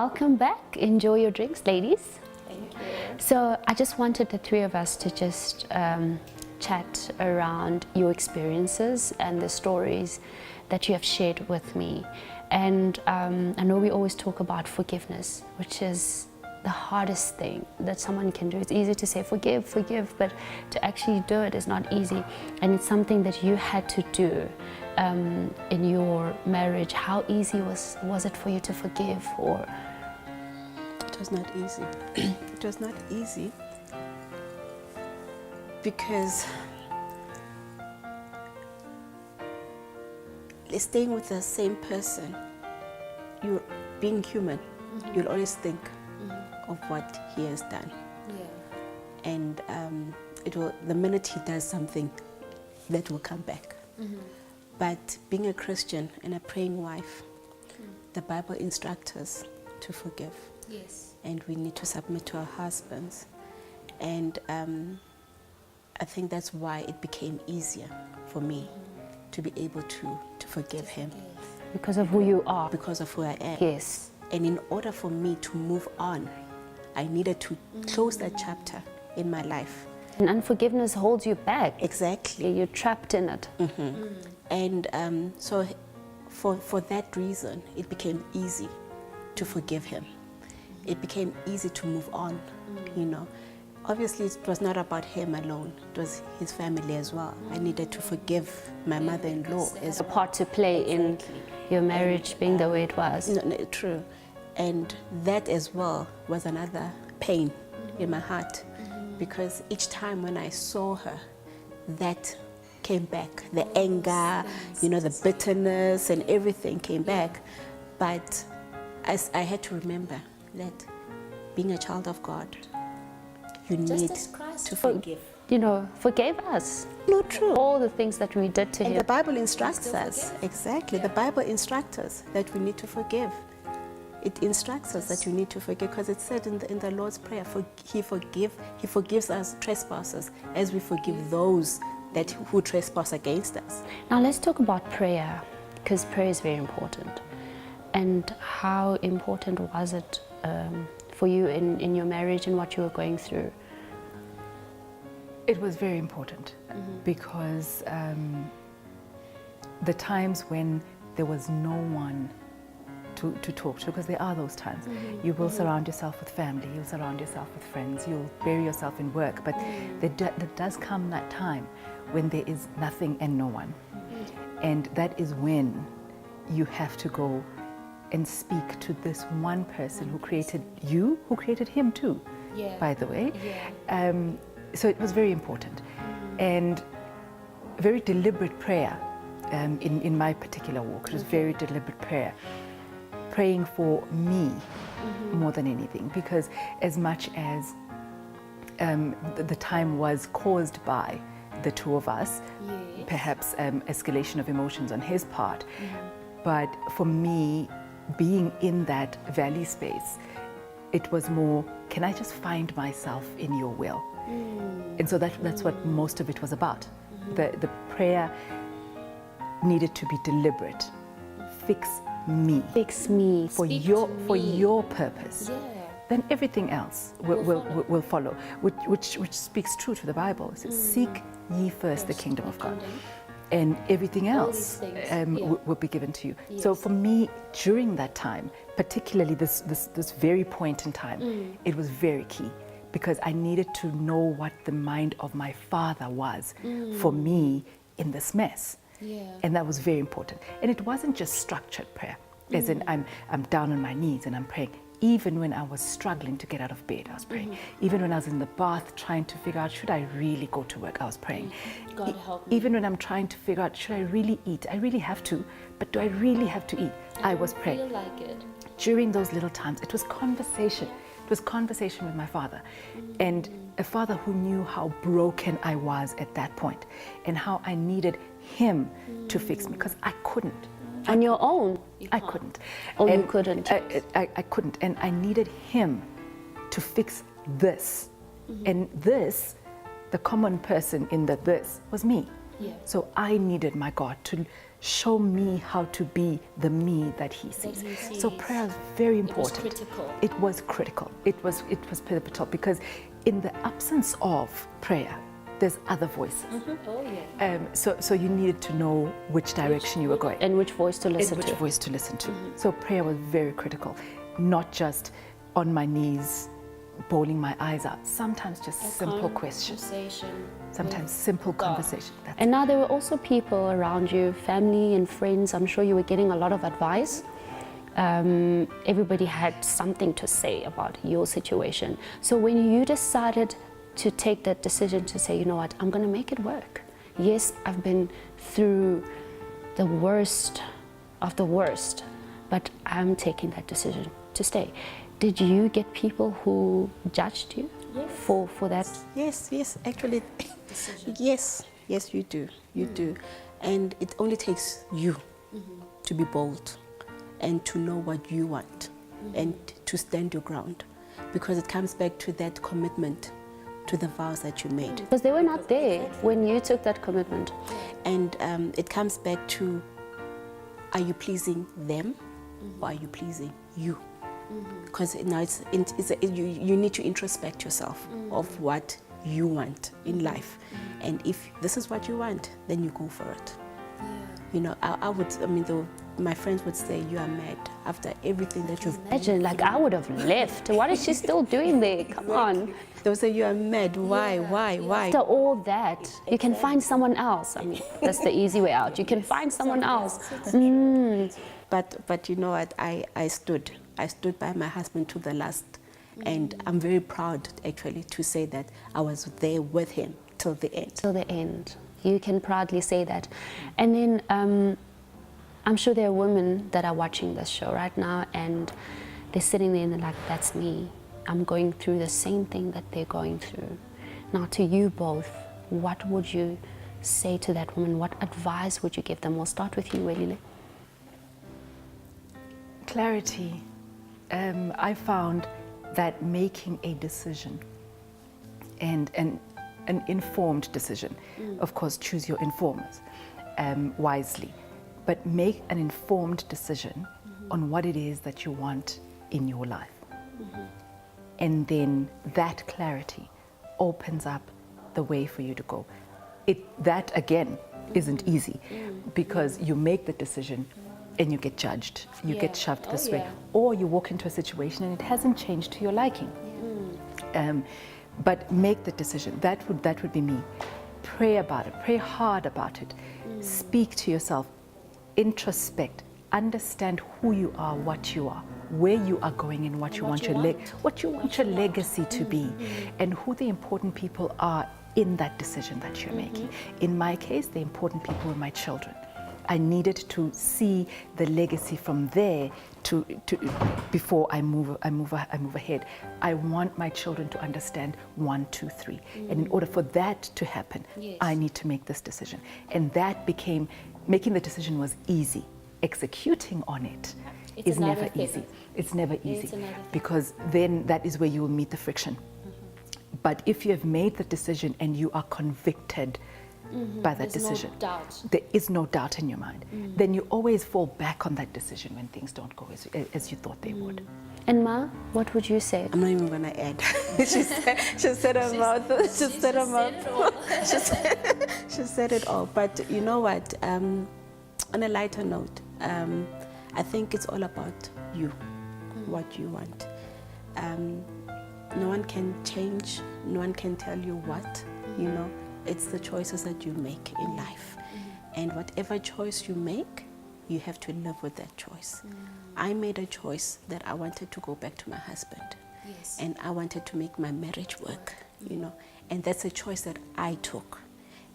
welcome back. Enjoy your drinks, ladies. Thank you. So I just wanted the three of us to just chat around your experiences and the stories that you have shared with me. And I know we always talk about forgiveness, which is the hardest thing that someone can do. It's easy to say forgive, forgive, but to actually do it is not easy. And it's something that you had to do in your marriage. How easy was it for you to forgive? Or It was not easy. It was not easy because staying with the same person, you're being human, you'll always think of what he has done. yeah. And the minute he does something, that will come back. But being a Christian and a praying wife, the Bible instructs us to forgive. Yes. And we need to submit to our husbands. And I think that's why it became easier for me to be able to forgive him. Because of who you are. Because of who I am. Yes. And in order for me to move on, I needed to close that chapter in my life. And unforgiveness holds you back. Exactly. You're trapped in it. And so for that reason, it became easy to forgive him. It became easy to move on, you know. Obviously, it was not about him alone. It was his family as well. I needed to forgive my mother-in-law as A part to play in your marriage being the way it was. No, true. And that as well was another pain in my heart, because each time when I saw her, that came back. The anger, you know, the bitterness and everything came back. But I had to remember that being a child of God, you need to forgive. You know, forgave us. No, true. All the things that we did to And him. the Bible instructs us, exactly, the Bible instructs us that we need to forgive. It instructs us that you need to forgive, because it said in the Lord's Prayer, He forgives us trespasses as we forgive those who trespass against us. Now let's talk about prayer, because prayer is very important. And how important was it for you in your marriage and what you were going through? It was very important because the times when there was no one to talk to, because there are those times. You will surround yourself with family, you'll surround yourself with friends, you'll bury yourself in work, but there does come that time when there is nothing and no one. And that is when you have to go and speak to this one person who created you, who created him too, by the way. So it was very important, and very deliberate prayer in my particular walk. It was very deliberate prayer, praying for me more than anything, because as much as the time was caused by the two of us, perhaps escalation of emotions on his part, but for me, being in that valley space, it was more, can I just find myself in your will? And so that's what most of it was about. The prayer needed to be deliberate. Fix me. Fix me. For your purpose. Then everything else will follow, which speaks true to the Bible. It says, seek ye first the kingdom of God, and everything else will be given to you. So for me, during that time, particularly this very point in time, it was very key, because I needed to know what the mind of my Father was for me in this mess. And that was very important. And it wasn't just structured prayer, as in I'm down on my knees and I'm praying. Even when I was struggling to get out of bed, I was praying. Even when I was in the bath trying to figure out, should I really go to work, I was praying. God help me. Even when I'm trying to figure out, should I really eat? I really have to, but do I really have to eat? I was praying. Feel like it. During those little times, it was conversation. It was conversation with my Father. And a Father who knew how broken I was at that point, and how I needed Him to fix me, because I couldn't. On your own? I couldn't. Oh, you couldn't. I couldn't, and I needed Him to fix this. And this, the common person in this was me. So I needed my God show me how to be the me that he sees. So prayer is very important. It was critical. It was pivotal, because in the absence of prayer, there's other voices. Oh, yeah. So you needed to know which direction you were going. And which voice to listen to. Which voice to listen to. So prayer was very critical. Not just on my knees, bawling my eyes out. Sometimes just simple questions. Sometimes simple conversation. And now there were also people around you, family and friends. I'm sure you were getting a lot of advice. Everybody had something to say about your situation. So when you decided to take that decision to say, you know what, I'm going to make it work. Yes, I've been through the worst of the worst, but I'm taking that decision to stay. Did you get people who judged you for that? Yes, actually, yes, you do, and it only takes you to be bold and to know what you want and to stand your ground, because it comes back to that commitment, to the vows that you made. Because they were not there when you took that commitment. And it comes back to, are you pleasing them or are you pleasing you? Because now you need to introspect yourself of what you want in life. And if this is what you want, then you go for it. You know, my friends would say, you are mad after everything that you've Imagine, like, I would have left. What is she still doing there? Come on. They would say, you are mad. Why? After all that, you can find someone else. I mean, that's the easy way out. You can find someone else. But you know what? I stood by my husband to the last. And I'm very proud, actually, to say that I was there with him till the end. Till the end. You can proudly say that. And then I'm sure there are women that are watching this show right now, and they're sitting there and they're like, that's me. I'm going through the same thing that they're going through. Now, to you both, what would you say to that woman? What advice would you give them? We'll start with you, Welile. Clarity. I found that making a decision, and an informed decision, of course, choose your informers wisely, but make an informed decision on what it is that you want in your life. And then that clarity opens up the way for you to go. That again isn't easy, because you make the decision and you get judged, you get shoved this way, or you walk into a situation and it hasn't changed to your liking. But make the decision. That would be me. Pray about it. Pray hard about it. Speak to yourself. Introspect. Understand who you are, what you are, where you are going, and what you want your legacy to be, and who the important people are in that decision that you're making. In my case, the important people were my children. I needed to see the legacy from there to before I move ahead. I want my children to understand 1, 2, 3. And in order for that to happen, I need to make this decision. And that became, making the decision was easy. Executing on it is never easy. It's never easy, because then that is where you will meet the friction. But if you have made the decision and you are convicted by that decision, there is no doubt in your mind, then you always fall back on that decision when things don't go as you thought they would. And Ma, what would you say? I'm not even going to add. She said her mouth. She said it all. But you know what? On a lighter note, I think it's all about you, what you want. No one can change. No one can tell you what, you know. It's the choices that you make in life. And whatever choice you make, you have to live with that choice. I made a choice that I wanted to go back to my husband. And I wanted to make my marriage work, you know. And that's a choice that I took.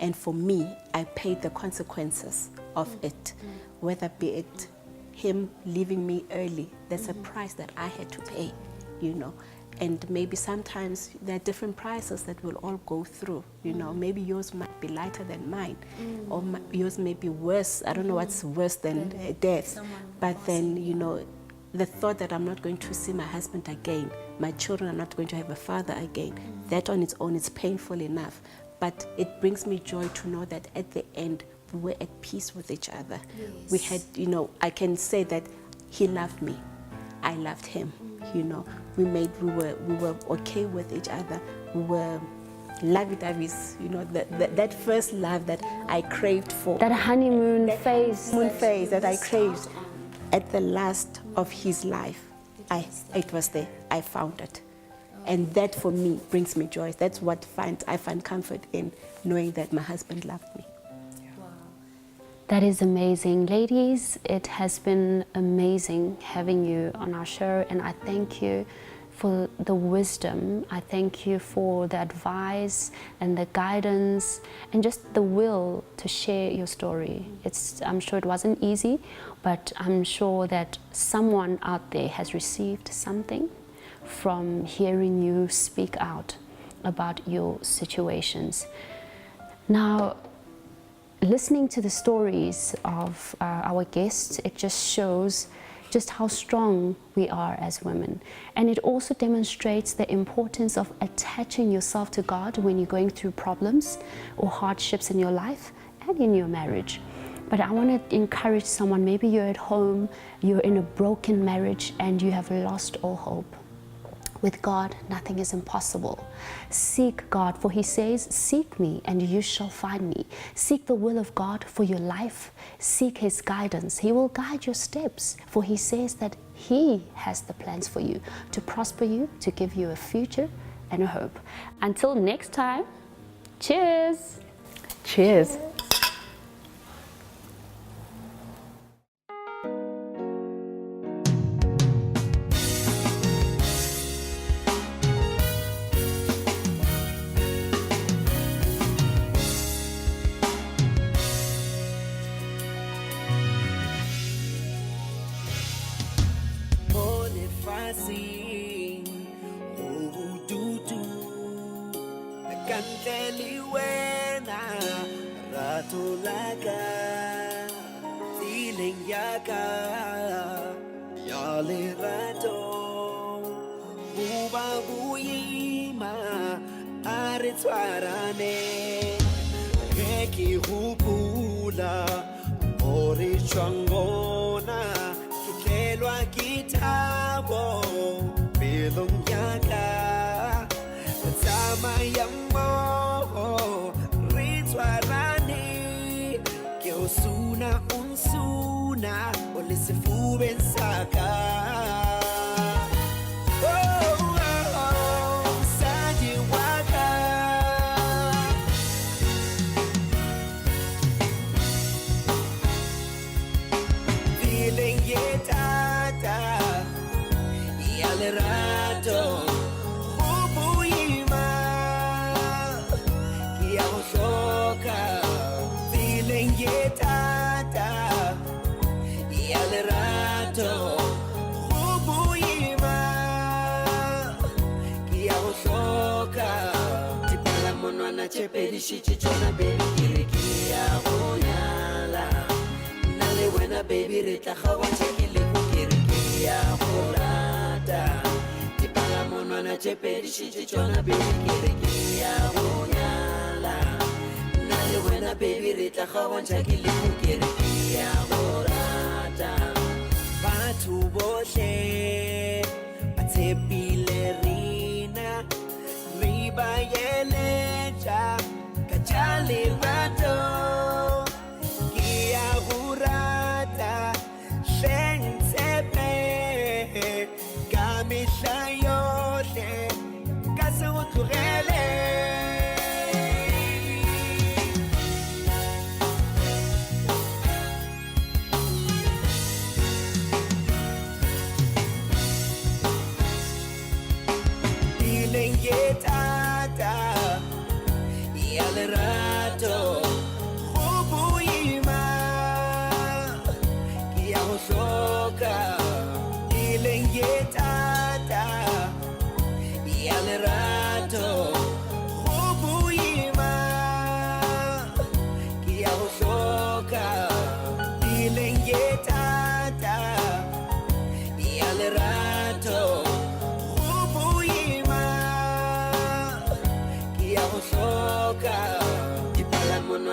And for me, I paid the consequences of it, whether be it him leaving me early. That's a price that I had to pay, you know. And maybe sometimes there are different prices that we'll all go through, you know. Maybe yours might be lighter than mine, or yours may be worse. I don't know what's worse than death. But then, you know, the thought that I'm not going to see my husband again, my children are not going to have a father again, that on its own is painful enough. But it brings me joy to know that at the end, we were at peace with each other. We had, you know, I can say that he loved me, I loved him. You know, we were okay with each other. We were lovey-dovey's, you know, that first love that I craved for. That honeymoon phase. Moon phase that I craved at the last of his life. It was there. I found it. And that for me brings me joy. That's what I find comfort in, knowing that my husband loved me. That is amazing. Ladies, it has been amazing having you on our show, and I thank you for the wisdom. I thank you for the advice and the guidance and just the will to share your story. I'm sure it wasn't easy, but I'm sure that someone out there has received something from hearing you speak out about your situations. Now, listening to the stories of our guests, it just shows just how strong we are as women. And it also demonstrates the importance of attaching yourself to God when you're going through problems or hardships in your life and in your marriage. But I want to encourage someone, maybe you're at home, you're in a broken marriage and you have lost all hope. With God, nothing is impossible. Seek God, for He says, seek me and you shall find me. Seek the will of God for your life. Seek His guidance. He will guide your steps, for He says that He has the plans for you, to prosper you, to give you a future and a hope. Until next time, cheers! Cheers.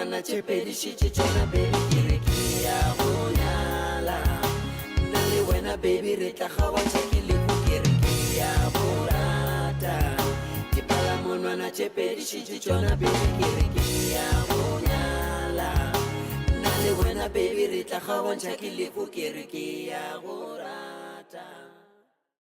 monwana tshepedišitše tšona baby ke re ke ya go nyala nna le wena baby re tla kgawa tšhekilego ke re ke ya go rata dipala monwana tshepedišitše tšona baby ke re ke ya go nyala nna le wena baby re tla kgawa tšhekilego ke re ke ya go rata